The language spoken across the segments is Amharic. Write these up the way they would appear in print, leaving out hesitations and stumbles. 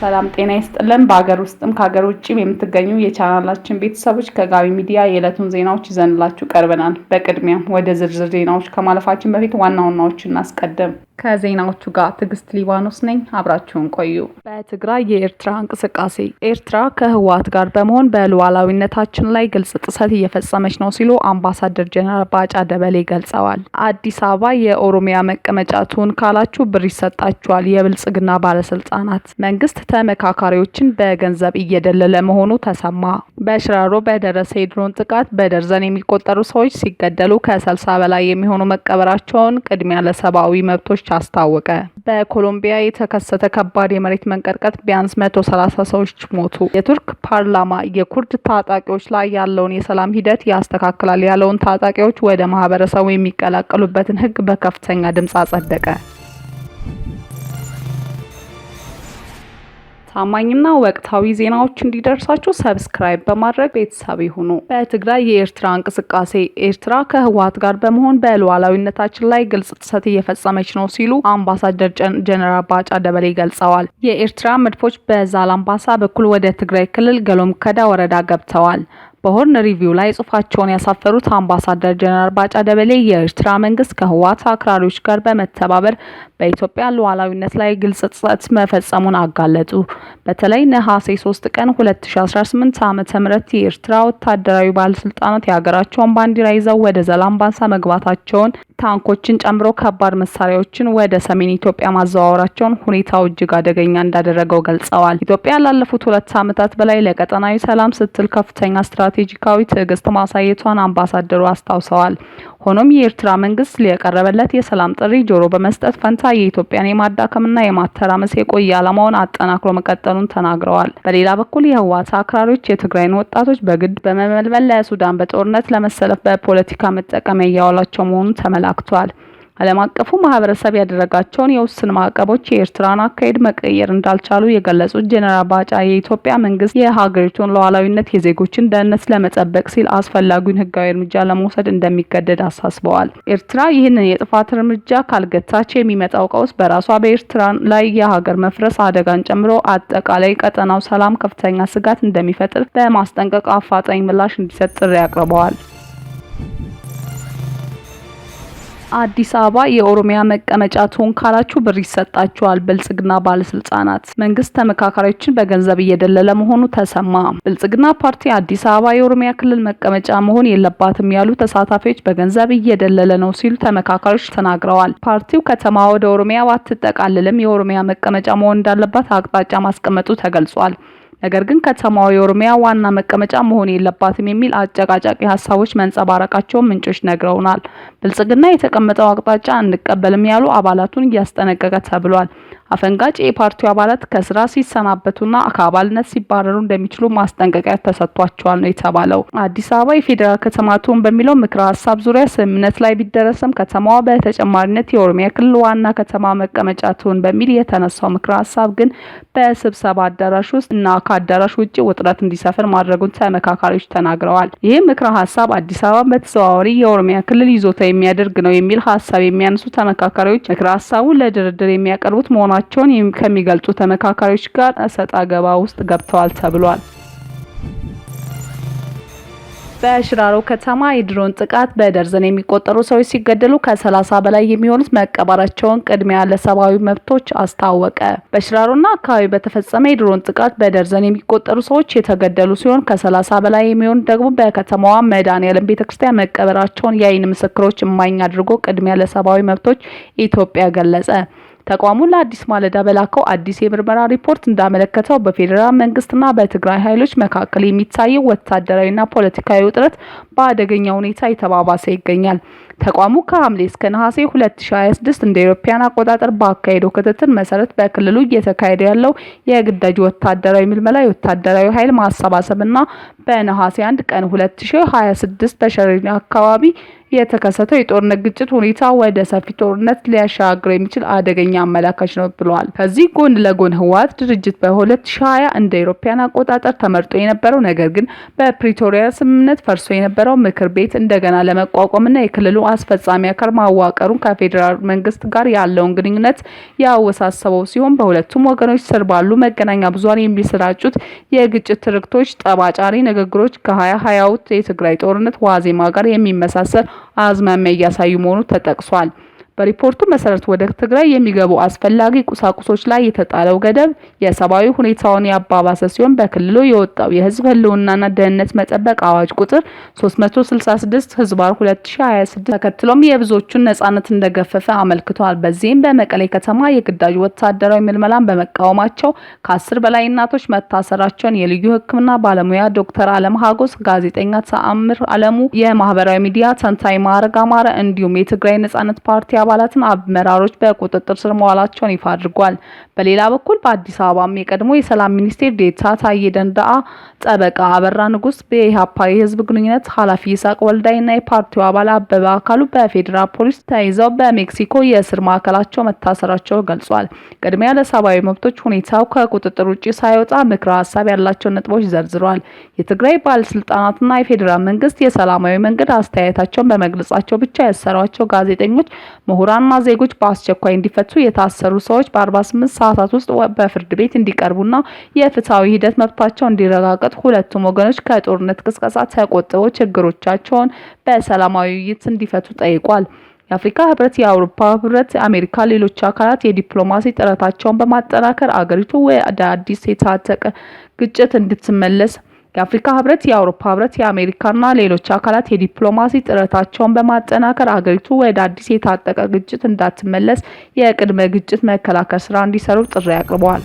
ሰላም ጤና ይስጥልን። በአገር ውስጥም ከሀገር ውጭም የምትገኙ የቻናላችን ቤተሰቦች ከጋቢ ሚዲያ የዕለቱን ዜናዎች ይዘንላችሁ ቀርበናል። በቅድሚያም ወደ ዝርዝር ዜናዎች ከማለፋችን በፊት ዋና ዋናዎችን እናስቀድም። ከዜናዎቹ ጋር ትዕግስት ሊባኖስ ነኝ። አብራችሁን ቆዩ። በትግራይ የኤርትራ እንቅስቃሴ። ኤርትራ ከህወሓት ጋር በመሆን በሉዓላዊነታችን ላይ ግልጽ ጥሰት እየፈጸመች ነው ሲሉ አምባሳደር ጀነራል ባጫ ደበሌ ገልጸዋል። አዲስ አበባ የኦሮሚያ መቀመጫ ትሁን ካላችሁ ብር ይሰጣችኋል። የብልጽግና ባለስልጣናት። መንግስት ተመካካሪዎችን በገንዘብ እየደለለ መሆኑ ተሰማ። በሽራሮ በደረሰ የድሮን ጥቃት በደርዘን የሚቆጠሩ ሰዎች ሲገደሉ ከ60 በላይ የሚሆኑ መቀበራቸውን ቅድሚያ ለሰብአዊ መብቶች አስታወቀ። በኮሎምቢያ የተከሰተ ከባድ የመሬት መንቀጥቀጥ ቢያንስ 130 ሰዎች ሞቱ። የቱርክ ፓርላማ የኩርድ ታጣቂዎች ላይ ያለውን የሰላም ሂደት ያስተካክላል ያለውን ታጣቂዎች ወደ ማህበረሰቡ የሚቀላቀሉበትን ህግ በከፍተኛ ድምፅ አጸደቀ። ታማኝና ወቅታዊ ዜናዎች እንዲደርሳችሁ ሰብስክራይብ በማድረግ ቤተሰብ ይሁኑ። በትግራይ የኤርትራ እንቅስቃሴ። ኤርትራ ከህወሓት ጋር በመሆን በሉዓላዊነታችን ላይ ግልጽ ጥሰት እየፈጸመች ነው ሲሉ አምባሳደር ጀነራል ባጫ ደበሌ ገልጸዋል። የኤርትራ መድፎች በዛላምባሳ በኩል ወደ ትግራይ ክልል ገሎም-ከዳ ወረዳ ገብተዋል። በሆርን ሪቪው ላይ ጽሑፋቸውን ያሳፈሩት አምባሳደር ጀነራል ባጫ ደበሌ የኤርትራ መንግስት ከህወሓት አክራሪዎች ጋር በመተባበር በኢትዮጵያ ሉዓላዊነት ላይ ግልጽ ጥሰት መፈጸሙን አጋለጡ። በተለይ ነሐሴ 3 ቀን 2018 ዓ.ም የኤርትራ ወታደራዊ ባለስልጣናት የሀገራቸውን ባንዲራ ይዘው ወደ ዛላምባሳ መግባታቸውን፣ ታንኮችን ጨምሮ ከባድ መሳሪያዎችን ወደ ሰሜን ኢትዮጵያ ማዘዋወራቸውን ሁኔታው እጅግ አደገኛ እንዳደረገው ገልጸዋል። ኢትዮጵያ ላለፉት 2 ዓመታት በላይ ለቀጠናዊ ሰላም ስትል ከፍተኛ ስትራቴጂካዊ ትዕግስት ማሳየቷን አምባሳደሩ አስታውሰዋል። ሆኖም የኤርትራ መንግስት የቀረበለት የሰላም ጥሪ ጆሮ በመስጠት ፈንታ የኢትዮጵያን የማዳከምና የማተራመስ የቆየ ዓላማውን አጠናክሮ መቀጠሉን ተናግረዋል። በሌላ በኩል የህወሓት አክራሪዎች የትግራይን ወጣቶች በግድ በመመልመል ለሱዳን በጦርነት ለመሰለፍ በፖለቲካ መጠቀሚያ እያዋላቸው መሆኑን ተመላክቷል። ዓለም አቀፉ ማህበረሰብ ያደረጋቸውን የውስን ማዕቀቦች የኤርትራን አካሄድ መቀየር እንዳልቻሉ የገለጹት ጀነራል ባጫ የኢትዮጵያ መንግስት የሀገሪቱን ሉዓላዊነት፣ የዜጎችን ደህንነት ለመጠበቅ ሲል አስፈላጊውን ህጋዊ እርምጃ ለመውሰድ እንደሚገደድ አሳስበዋል። ኤርትራ ይህንን የጥፋት እርምጃ ካልገታች የሚመጣው ቀውስ በራሷ በኤርትራ ላይ የሀገር መፍረስ አደጋን ጨምሮ አጠቃላይ ቀጠናው ሰላም ከፍተኛ ስጋት እንደሚፈጥር በማስጠንቀቅ አፋጣኝ ምላሽ እንዲሰጥ ጥሪ አቅርበዋል። አዲስ አበባ የኦሮሚያ መቀመጫ ትሁን ካላችሁ ብር ይሰጣችኋል። ብልጽግና ባለስልጣናት። መንግስት ተመካካሪዎችን በገንዘብ እየደለለ መሆኑ ተሰማ። ብልጽግና ፓርቲ አዲስ አበባ የኦሮሚያ ክልል መቀመጫ መሆን የለባትም ያሉ ተሳታፊዎች በገንዘብ እየደለለ ነው ሲሉ ተመካካሪዎች ተናግረዋል። ፓርቲው ከተማ ወደ ኦሮሚያ ባትጠቃልልም የኦሮሚያ መቀመጫ መሆን እንዳለባት አቅጣጫ ማስቀመጡ ተገልጿል። ነገር ግን ከተማው የኦሮሚያ ዋና መቀመጫ መሆን የለባትም የሚል አጨቃጫቂ ሀሳቦች መንጸባረቃቸውን ምንጮች ነግረውናል። ብልጽግና የተቀመጠው አቅጣጫ አንቀበልም ያሉ አባላቱን እያስጠነቀቀ ተብሏል። አፈንጋጭ የፓርቲው አባላት ከስራ ሲሰናበቱና ከአባልነት ሲባረሩ እንደሚችሉ ማስጠንቀቂያ ተሰጥቷቸዋል ነው የተባለው። አዲስ አበባ የፌዴራል ከተማ ትሁን በሚለው ምክረ ሀሳብ ዙሪያ ስምምነት ላይ ቢደረስም ከተማዋ በተጨማሪነት የኦሮሚያ ክልል ዋና ከተማ መቀመጫ ትሁን በሚል የተነሳው ምክረ ሀሳብ ግን በስብሰባ አዳራሽ ውስጥ እና ከአዳራሽ ውጭ ውጥረት እንዲሰፍን ማድረጉን ተመካካሪዎች ተናግረዋል። ይህ ምክረ ሀሳብ አዲስ አበባ በተዘዋዋሪ የኦሮሚያ ክልል ይዞታ የሚያደርግ ነው የሚል ሀሳብ የሚያነሱ ተመካካሪዎች ምክረ ሀሳቡን ለድርድር የሚያቀርቡት መሆናቸውን ከሚገልጹ ተመካካሪዎች ጋር እሰጥ አገባ ውስጥ ገብተዋል ተብሏል። በሽራሮ ከተማ የድሮን ጥቃት በደርዘን የሚቆጠሩ ሰዎች ሲገደሉ ከ30 በላይ የሚሆኑት መቀበራቸውን ቅድሚያ ለሰብአዊ መብቶች አስታወቀ። በሽራሮና አካባቢ በተፈጸመ የድሮን ጥቃት በደርዘን የሚቆጠሩ ሰዎች የተገደሉ ሲሆን ከ30 በላይ የሚሆኑት ደግሞ በከተማዋ መድኃኔዓለም ቤተክርስቲያን መቀበራቸውን የዓይን ምስክሮች እማኝ አድርጎ ቅድሚያ ለሰብአዊ መብቶች ኢትዮጵያ ገለጸ። ተቋሙ ለአዲስ ማለዳ በላከው አዲስ የምርመራ ሪፖርት እንዳመለከተው በፌዴራል መንግስትና በትግራይ ኃይሎች መካከል የሚታየው ወታደራዊና ፖለቲካዊ ውጥረት በአደገኛ ሁኔታ የተባባሰ ይገኛል። ተቋሙ ከሐምሌ እስከ ነሐሴ 2026 እንደ አውሮፓውያን አቆጣጠር ባካሄደው ክትትል መሰረት በክልሉ እየተካሄደ ያለው የግዳጅ ወታደራዊ ምልመላ፣ የወታደራዊ ኃይል ማሰባሰብና በነሐሴ 1 ቀን 2026 በሸሪና አካባቢ የተከሰተው የጦርነት ግጭት ሁኔታ ወደ ሰፊ ጦርነት ሊያሻግር የሚችል አደገኛ አመላካች ነው ብለዋል። ከዚህ ጎን ለጎን ህወሓት ድርጅት በ2020 እንደ አውሮፓውያን አቆጣጠር ተመርጦ የነበረው ነገር ግን በፕሪቶሪያ ስምምነት ፈርሶ የነበረው ምክር ቤት እንደገና ለመቋቋምና የክልሉ አስፈጻሚ አካል ማዋቀሩን ከፌዴራል መንግስት ጋር ያለውን ግንኙነት ያወሳሰበው ሲሆን በሁለቱም ወገኖች ስር ባሉ መገናኛ ብዙሃን የሚሰራጩት የግጭት ትርክቶች ጠባጫሪ ንግግሮች ከ2020 የትግራይ ጦርነት ዋዜማ ጋር የሚመሳሰል አዝማሚያ እያሳዩ መሆኑ ተጠቅሷል። በሪፖርቱ መሰረት ወደ ትግራይ የሚገቡ አስፈላጊ ቁሳቁሶች ላይ የተጣለው ገደብ የሰብአዊ ሁኔታውን ያባባሰ ሲሆን በክልሉ የወጣው የህዝብ ህልውናና ደህንነት መጠበቅ አዋጅ ቁጥር 366/2026 ተከትሎም የብዙዎቹን ነጻነት እንደገፈፈ አመልክቷል። በዚህም በመቀሌ ከተማ የግዳጅ ወታደራዊ ምልመላን በመቃወማቸው ከ10 በላይ እናቶች መታሰራቸውን የልዩ ሕክምና ባለሙያ ዶክተር አለም ሀጎስ፣ ጋዜጠኛ ተአምር አለሙ፣ የማህበራዊ ሚዲያ ተንታኝ ማዕረግ አማረ እንዲሁም የትግራይ ነጻነት ፓርቲ አባላትን አመራሮች በቁጥጥር ስር መዋላቸውን ይፋ አድርጓል። በሌላ በኩል በአዲስ አበባም የቀድሞ የሰላም ሚኒስቴር ዴኤታ ታዬ ደንደአ፣ ጠበቃ አበራ ንጉስ፣ በኢህአፓ የህዝብ ግንኙነት ኃላፊ ይስሐቅ ወልዳይና የፓርቲው አባል አበበ አካሉ በፌዴራል ፖሊስ ተይዘው በሜክሲኮ የእስር ማዕከላቸው መታሰራቸው ገልጿል። ቅድሚያ ለሰብአዊ መብቶች ሁኔታው ከቁጥጥር ውጪ ሳይወጣ ምክረ ሀሳብ ያላቸው ነጥቦች ዘርዝሯል። የትግራይ ባለስልጣናትና የፌዴራል መንግስት የሰላማዊ መንገድ አስተያየታቸውን በመግለጻቸው ብቻ ያሰሯቸው ጋዜጠኞች፣ ምሁራንና ዜጎች በአስቸኳይ እንዲፈቱ፣ የታሰሩ ሰዎች በ48 ሰዓታት ውስጥ በፍርድ ቤት እንዲቀርቡና የፍትሃዊ ሂደት መብታቸው እንዲረጋገጥ ሁለቱም ወገኖች ከጦርነት ቅስቀሳ ተቆጥበው ችግሮቻቸውን በሰላማዊ ውይይት እንዲፈቱ ጠይቋል። የአፍሪካ ህብረት፣ የአውሮፓ ህብረት፣ አሜሪካ፣ ሌሎች አካላት የዲፕሎማሲ ጥረታቸውን በማጠናከር አገሪቱ ወደ አዲስ የታጠቀ ግጭት እንድትመለስ የአፍሪካ ህብረት፣ የአውሮፓ ህብረት፣ የአሜሪካና ሌሎች አካላት የዲፕሎማሲ ጥረታቸውን በማጠናከር አገሪቱ ወደ አዲስ የታጠቀ ግጭት እንዳትመለስ የቅድመ ግጭት መከላከል ስራ እንዲሰሩ ጥሪ አቅርበዋል።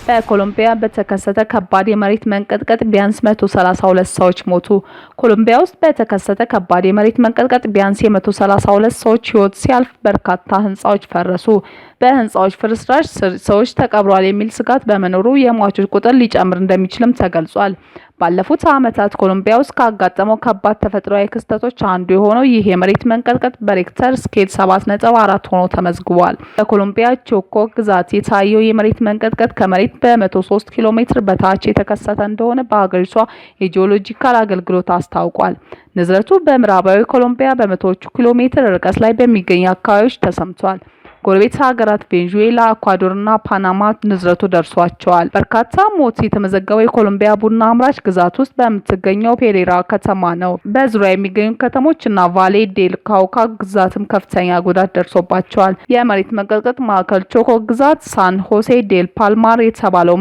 በኮሎምቢያ በተከሰተ ከባድ የመሬት መንቀጥቀጥ ቢያንስ 132 ሰዎች ሞቱ። ኮሎምቢያ ውስጥ በተከሰተ ከባድ የመሬት መንቀጥቀጥ ቢያንስ የ132 ሰዎች ህይወት ሲያልፍ በርካታ ህንጻዎች ፈረሱ። በህንጻዎች ፍርስራሽ ሰዎች ተቀብረዋል የሚል ስጋት በመኖሩ የሟቾች ቁጥር ሊጨምር እንደሚችልም ተገልጿል። ባለፉት ዓመታት ኮሎምቢያ ውስጥ ካጋጠመው ከባድ ተፈጥሯዊ ክስተቶች አንዱ የሆነው ይህ የመሬት መንቀጥቀጥ በሬክተር ስኬል 7.4 ሆኖ ተመዝግቧል። በኮሎምቢያ ቾኮ ግዛት የታየው የመሬት መንቀጥቀጥ ከመሬት በ103 ኪሎ ሜትር በታች የተከሰተ እንደሆነ በአገሪቷ የጂኦሎጂካል አገልግሎት አስታውቋል። ንዝረቱ በምዕራባዊ ኮሎምቢያ በመቶዎቹ ኪሎ ሜትር ርቀት ላይ በሚገኙ አካባቢዎች ተሰምቷል። ጎረቤት ሀገራት ቬኔዙዌላ፣ ኢኳዶርና ፓናማ ንዝረቱ ደርሷቸዋል። በርካታ ሞት የተመዘገበው የኮሎምቢያ ቡና አምራች ግዛት ውስጥ በምትገኘው ፔሬራ ከተማ ነው። በዙሪያ የሚገኙ ከተሞችና ቫሌ ዴል ካውካ ግዛትም ከፍተኛ ጉዳት ደርሶባቸዋል። የመሬት መንቀጥቀጥ ማዕከል ቾኮ ግዛት ሳን ሆሴ ዴል ፓልማር የተባለው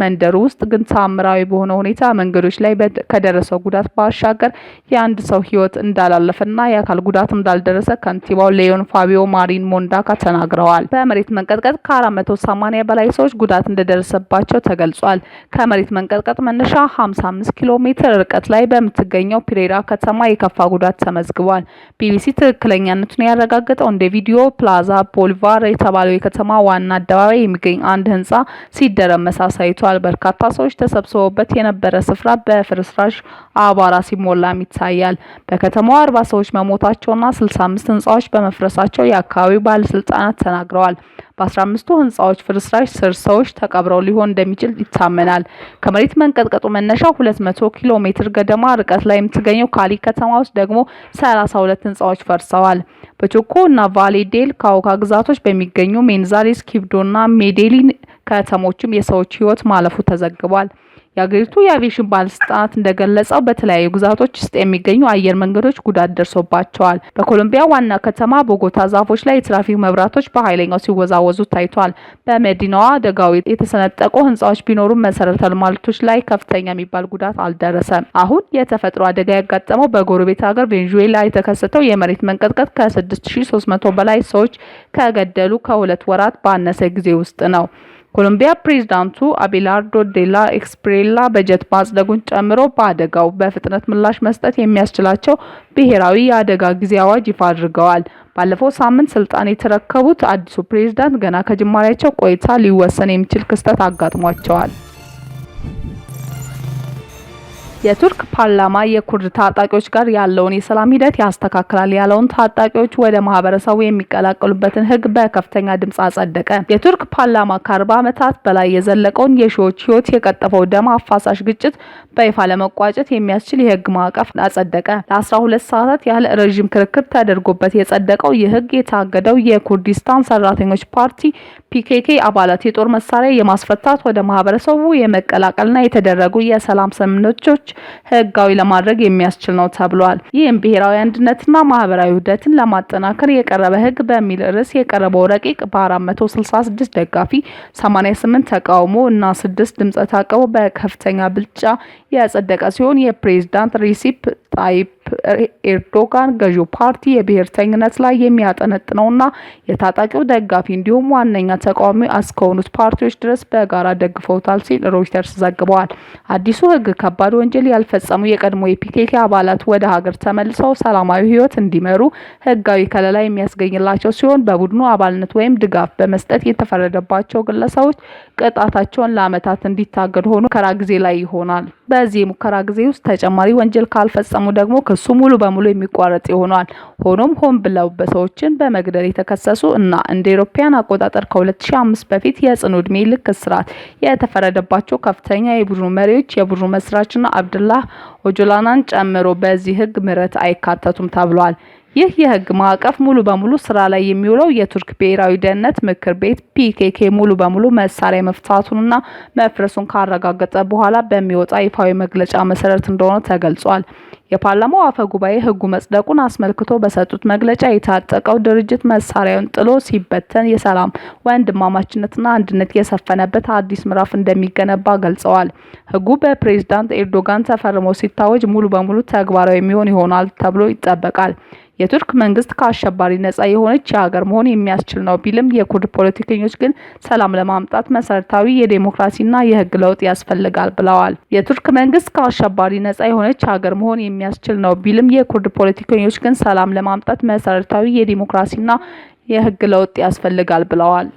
መንደሩ ውስጥ ግን ተአምራዊ በሆነ ሁኔታ መንገዶች ላይ ከደረሰው ጉዳት ባሻገር የአንድ ሰው ሕይወት እንዳላለፈና የአካል ጉዳት እንዳልደረሰ ከንቲባው ሌዮን ፋቢዮ ማሪን ሞንዳካ ተናግረዋል። በመሬት መንቀጥቀጥ ከ480 በላይ ሰዎች ጉዳት እንደደረሰባቸው ተገልጿል። ከመሬት መንቀጥቀጥ መነሻ 55 ኪሎ ሜትር ርቀት ላይ በምትገኘው ፒሬራ ከተማ የከፋ ጉዳት ተመዝግቧል። ቢቢሲ ትክክለኛነቱን ያረጋገጠው እንደ ቪዲዮ ፕላዛ ቦሊቫር የተባለው የከተማ ዋና አደባባይ የሚገኝ አንድ ህንጻ ሲደረመስ አሳይቷል። በርካታ ሰዎች ተሰብስበውበት የነበረ ስፍራ በፍርስራሽ አቧራ ሲሞላም ይታያል። በከተማዋ 40 ሰዎች መሞታቸውና 65 ህንጻዎች በመፍረሳቸው የአካባቢው ባለስልጣናት ተናግረዋል። በ15ቱ ህንጻዎች ፍርስራሽ ስር ሰዎች ተቀብረው ሊሆን እንደሚችል ይታመናል። ከመሬት መንቀጥቀጡ መነሻ 200 ኪሎ ሜትር ገደማ ርቀት ላይ የምትገኘው ካሊ ከተማ ውስጥ ደግሞ 32 ህንጻዎች ፈርሰዋል። በቾኮ እና ቫሌ ዴል ካውካ ግዛቶች በሚገኙ ሜንዛሌስ፣ ኪብዶና ሜዴሊን ከተሞችም የሰዎች ህይወት ማለፉ ተዘግቧል። የአገሪቱ የአቪዬሽን ባለስልጣናት እንደገለጸው በተለያዩ ግዛቶች ውስጥ የሚገኙ አየር መንገዶች ጉዳት ደርሶባቸዋል። በኮሎምቢያ ዋና ከተማ ቦጎታ ዛፎች ላይ የትራፊክ መብራቶች በኃይለኛው ሲወዛወዙ ታይቷል። በመዲናዋ አደጋው የተሰነጠቁ ህንጻዎች ቢኖሩም መሰረተ ልማቶች ላይ ከፍተኛ የሚባል ጉዳት አልደረሰም። አሁን የተፈጥሮ አደጋ ያጋጠመው በጎረቤት ሀገር ቬኔዙዌላ የተከሰተው የመሬት መንቀጥቀጥ ከ6300 በላይ ሰዎች ከገደሉ ከ2 ወራት ባነሰ ጊዜ ውስጥ ነው። ኮሎምቢያ ፕሬዝዳንቱ አቤላርዶ ዴላ ኤክስፕሬላ በጀት ማጽደጉን ጨምሮ በአደጋው በፍጥነት ምላሽ መስጠት የሚያስችላቸው ብሔራዊ የአደጋ ጊዜ አዋጅ ይፋ አድርገዋል። ባለፈው ሳምንት ስልጣን የተረከቡት አዲሱ ፕሬዝዳንት ገና ከጅማሬያቸው ቆይታ ሊወሰን የሚችል ክስተት አጋጥሟቸዋል። የቱርክ ፓርላማ የኩርድ ታጣቂዎች ጋር ያለውን የሰላም ሂደት ያስተካክላል ያለውን ታጣቂዎች ወደ ማህበረሰቡ የሚቀላቀሉበትን ህግ በከፍተኛ ድምጽ አጸደቀ። የቱርክ ፓርላማ ከ40 ዓመታት በላይ የዘለቀውን የሺዎች ህይወት የቀጠፈው ደም አፋሳሽ ግጭት በይፋ ለመቋጨት የሚያስችል የህግ ማዕቀፍ አጸደቀ። ለ12 ሰዓታት ያህል ረጅም ክርክር ተደርጎበት የጸደቀው ይህ ህግ የታገደው የኩርዲስታን ሰራተኞች ፓርቲ ፒኬኬ አባላት የጦር መሳሪያ የማስፈታት ወደ ማህበረሰቡ የመቀላቀልና የተደረጉ የሰላም ስምምነቶች ህጋዊ ለማድረግ የሚያስችል ነው ተብሏል። ይህም ብሔራዊ አንድነትና ማህበራዊ ውህደትን ለማጠናከር የቀረበ ህግ በሚል ርዕስ የቀረበው ረቂቅ በ466 ደጋፊ 88 ተቃውሞ እና 6 ድምፀ ተአቅቦ በከፍተኛ ብልጫ ያጸደቀ ሲሆን የፕሬዝዳንት ሪሲፕ ጣይፕ ኤርዶጋን ገዢው ፓርቲ የብሔርተኝነት ላይ የሚያጠነጥነውና የታጣቂው ደጋፊ እንዲሁም ዋነኛ ተቃዋሚ እስከሆኑት ፓርቲዎች ድረስ በጋራ ደግፈውታል ሲል ሮይተርስ ዘግቧል። አዲሱ ህግ ከባድ ወንጀል ያልፈጸሙ የቀድሞ የፒኬኬ አባላት ወደ ሀገር ተመልሰው ሰላማዊ ህይወት እንዲመሩ ህጋዊ ከለላ የሚያስገኝላቸው ሲሆን በቡድኑ አባልነት ወይም ድጋፍ በመስጠት የተፈረደባቸው ግለሰቦች ቅጣታቸውን ለዓመታት እንዲታገዱ ሆኖ ሙከራ ጊዜ ላይ ይሆናል። በዚህ ሙከራ ጊዜ ውስጥ ተጨማሪ ወንጀል ካልፈጸሙ ደግሞ ክሱ ሙሉ በሙሉ የሚቋረጥ ይሆናል። ሆኖም ሆን ብለው በሰዎችን በመግደል የተከሰሱ እና እንደ አውሮፓውያን አቆጣጠር ከ2005 በፊት የጽኑ ዕድሜ ልክ እስራት የተፈረደባቸው ከፍተኛ የቡድኑ መሪዎች የቡድኑ መስራችና አብደላህ ኦጆላናን ጨምሮ በዚህ ህግ ምህረት አይካተቱም ተብሏል። ይህ የህግ ማዕቀፍ ሙሉ በሙሉ ስራ ላይ የሚውለው የቱርክ ብሔራዊ ደህንነት ምክር ቤት ፒኬኬ ሙሉ በሙሉ መሳሪያ መፍታቱንና መፍረሱን ካረጋገጠ በኋላ በሚወጣ ይፋዊ መግለጫ መሰረት እንደሆነ ተገልጿል። የፓርላማው አፈ ጉባኤ ህጉ መጽደቁን አስመልክቶ በሰጡት መግለጫ የታጠቀው ድርጅት መሳሪያውን ጥሎ ሲበተን የሰላም ወንድማማችነትና አንድነት የሰፈነበት አዲስ ምዕራፍ እንደሚገነባ ገልጸዋል። ህጉ በፕሬዝዳንት ኤርዶጋን ተፈርሞ ሲታወጅ ሙሉ በሙሉ ተግባራዊ የሚሆን ይሆናል ተብሎ ይጠበቃል። የቱርክ መንግስት ከአሸባሪ ነጻ የሆነች ሀገር መሆን የሚያስችል ነው ቢልም የኩርድ ፖለቲከኞች ግን ሰላም ለማምጣት መሰረታዊ የዴሞክራሲና የህግ ለውጥ ያስፈልጋል ብለዋል። የቱርክ መንግስት ከአሸባሪ ነጻ የሆነች ሀገር መሆን የሚያስችል ነው ቢልም የኩርድ ፖለቲከኞች ግን ሰላም ለማምጣት መሰረታዊ የዴሞክራሲና የህግ ለውጥ ያስፈልጋል ብለዋል።